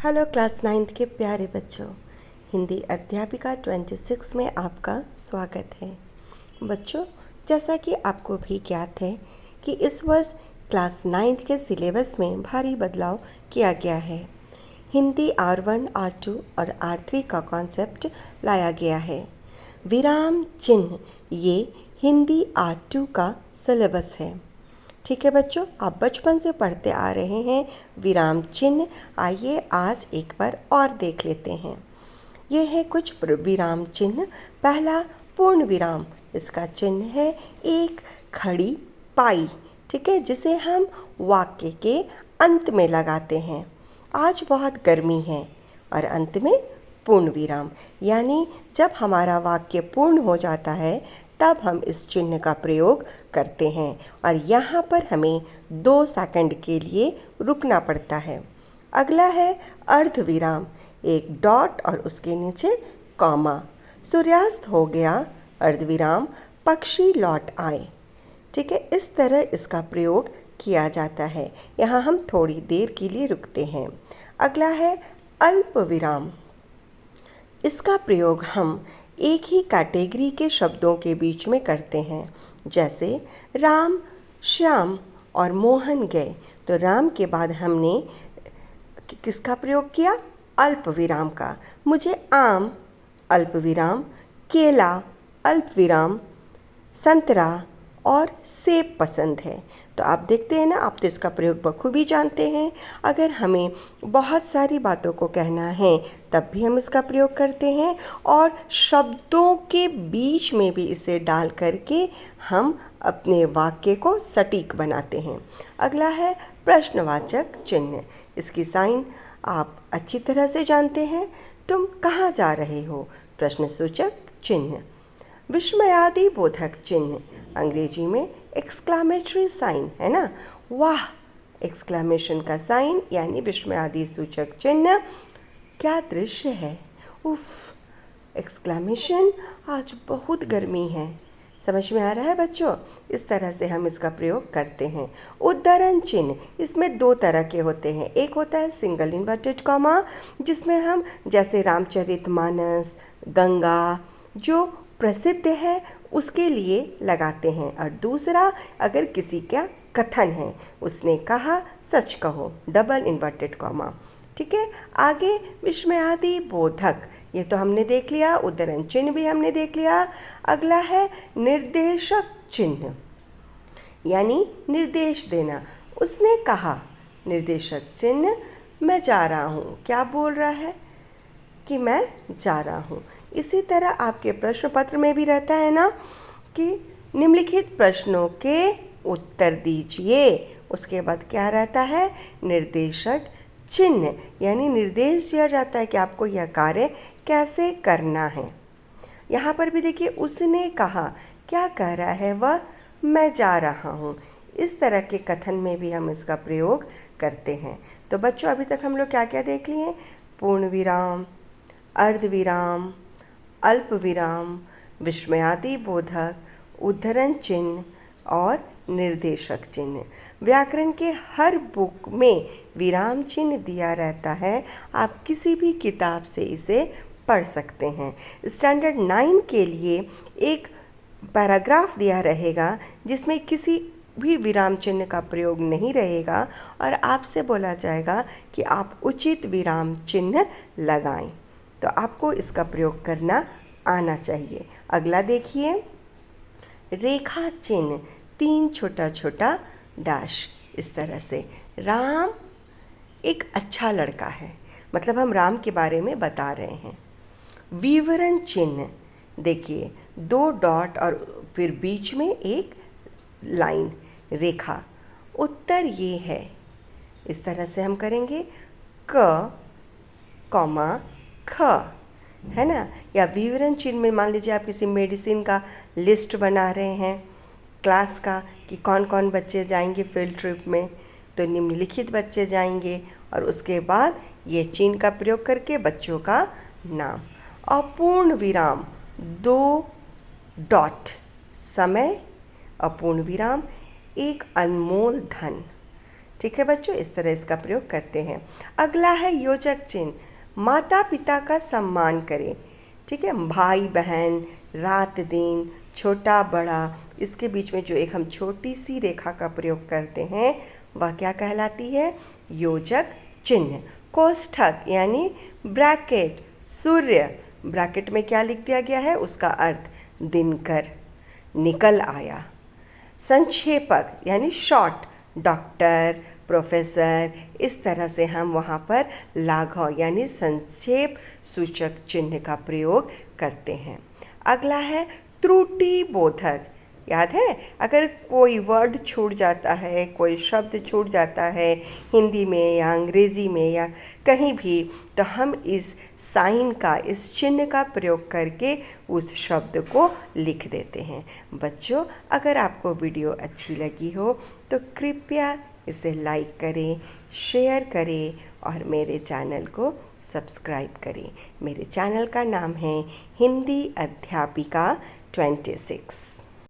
Hello class 9th के प्यारे बच्चों, हिंदी अध्यापिका 26 में आपका स्वागत है। बच्चों, जैसा कि आपको भी ज्ञात है कि इस वर्ष क्लास 9th के सिलेबस में भारी बदलाव किया गया है। हिंदी R1, R2 और R3 का कॉन्सेप्ट लाया गया है। विराम चिन्ह ये हिंदी R2 का सिलेबस है। ठीक है बच्चों, आप बचपन से पढ़ते आ रहे हैं विराम चिन्ह। आइए आज एक बार और देख लेते हैं। ये है कुछ विराम चिन्ह। पहला पूर्ण विराम, इसका चिन्ह है एक खड़ी पाई, ठीक है, जिसे हम वाक्य के अंत में लगाते हैं। आज बहुत गर्मी है और अंत में पूर्ण विराम, यानी जब हमारा वाक्य पूर्ण हो जाता है तब हम इस चिन्ह का प्रयोग करते हैं और यहाँ पर हमें 2 सेकंड के लिए रुकना पड़ता है। अगला है अर्धविराम, एक डॉट और उसके नीचे कॉमा। सूर्यास्त हो गया, अर्धविराम, पक्षी लौट आए। ठीक है, इस तरह इसका प्रयोग किया जाता है। यहाँ हम थोड़ी देर के लिए रुकते हैं। अगला है अल्प विराम। इसका प्रयोग हम एक ही कैटेगरी के शब्दों के बीच में करते हैं, जैसे राम, श्याम और मोहन गए। तो राम के बाद हमने किसका प्रयोग किया? अल्प विराम का। मुझे आम, अल्प विराम, केला, अल्प विराम, संतरा और सेब पसंद है। तो आप देखते हैं ना, आप तो इसका प्रयोग बखूबी जानते हैं। अगर हमें बहुत सारी बातों को कहना है तब भी हम इसका प्रयोग करते हैं और शब्दों के बीच में भी इसे डाल करके हम अपने वाक्य को सटीक बनाते हैं। अगला है प्रश्नवाचक चिन्ह। इसकी साइन आप अच्छी तरह से जानते हैं। तुम कहाँ जा रहे हो? प्रश्नसूचक चिन्ह। विस्मयादि बोधक चिन्ह, अंग्रेजी में एक्सक्लामेटरी साइन है ना। वाह, एक्सक्लामेशन का साइन यानी विस्मयादि सूचक चिन्ह। क्या दृश्य है! उफ, एक्सक्लामेशन। आज बहुत गर्मी है। समझ में आ रहा है बच्चों? इस तरह से हम इसका प्रयोग करते हैं। उद्धरण चिन्ह, इसमें 2 तरह के होते हैं। एक होता है सिंगल इन्वर्टेड कॉमा, जिसमें हम जैसे रामचरितमानस, गंगा जो प्रसिद्ध है उसके लिए लगाते हैं, और दूसरा अगर किसी का कथन है, उसने कहा सच कहो, डबल इन्वर्टेड कॉमा। ठीक है, आगे विस्मयादि बोधक, ये तो हमने देख लिया। उद्धरण चिन्ह भी हमने देख लिया। अगला है निर्देशक चिन्ह, यानी निर्देश देना। उसने कहा, निर्देशक चिन्ह, मैं जा रहा हूँ। क्या बोल रहा है? कि मैं जा रहा हूँ। इसी तरह आपके प्रश्न पत्र में भी रहता है ना कि निम्नलिखित प्रश्नों के उत्तर दीजिए। उसके बाद क्या रहता है? निर्देशक चिन्ह, यानी निर्देश दिया जाता है कि आपको यह कार्य कैसे करना है। यहाँ पर भी देखिए, उसने कहा, क्या कह रहा है वह? मैं जा रहा हूँ। इस तरह के कथन में भी हम इसका प्रयोग करते हैं। तो बच्चों, अभी तक हम लोग क्या क्या देख लिए? पूर्ण विराम, अर्धविराम, अल्प विराम, विस्मयादि बोधक, उद्धरण चिन्ह और निर्देशक चिन्ह। व्याकरण के हर बुक में विराम चिन्ह दिया रहता है। आप किसी भी किताब से इसे पढ़ सकते हैं। स्टैंडर्ड 9 के लिए एक पैराग्राफ दिया रहेगा जिसमें किसी भी विराम चिन्ह का प्रयोग नहीं रहेगा और आपसे बोला जाएगा कि आप उचित विराम चिन्ह लगाएं। तो आपको इसका प्रयोग करना आना चाहिए। अगला देखिए, रेखा चिन्ह, 3 छोटा छोटा डैश। इस तरह से राम एक अच्छा लड़का है, मतलब हम राम के बारे में बता रहे हैं। विवरण चिन्ह, देखिए 2 डॉट और फिर बीच में एक लाइन, रेखा। उत्तर ये है। इस तरह से हम करेंगे, क कॉमा ख, है ना। या विवरण चिन्ह में मान लीजिए आप किसी मेडिसिन का लिस्ट बना रहे हैं क्लास का कि कौन कौन बच्चे जाएंगे फील्ड ट्रिप में, तो निम्नलिखित बच्चे जाएंगे और उसके बाद ये चिन्ह का प्रयोग करके बच्चों का नाम। अपूर्ण विराम, 2 डॉट, समय, अपूर्ण विराम, एक अनमोल धन। ठीक है बच्चों, इस तरह इसका प्रयोग करते हैं। अगला है योजक चिन्ह, माता पिता का सम्मान करें। ठीक है, भाई बहन, रात दिन, छोटा बड़ा, इसके बीच में जो एक हम छोटी सी रेखा का प्रयोग करते हैं वह क्या कहलाती है? योजक चिन्ह। कोष्ठक यानी ब्रैकेट, सूर्य, ब्रैकेट में क्या लिख दिया गया है? उसका अर्थ दिनकर, निकल आया। संक्षेपक यानी शॉर्ट, डॉक्टर, प्रोफेसर, इस तरह से हम वहाँ पर लाघव यानी संक्षेप सूचक चिन्ह का प्रयोग करते हैं। अगला है त्रुटि बोधक। याद है, अगर कोई वर्ड छूट जाता है, कोई शब्द छूट जाता है हिंदी में या अंग्रेज़ी में या कहीं भी, तो हम इस साइन का, इस चिन्ह का प्रयोग करके उस शब्द को लिख देते हैं। बच्चों, अगर आपको वीडियो अच्छी लगी हो तो कृपया इसे लाइक करें, शेयर करें और मेरे चैनल को सब्सक्राइब करें। मेरे चैनल का नाम है हिंदी अध्यापिका 26।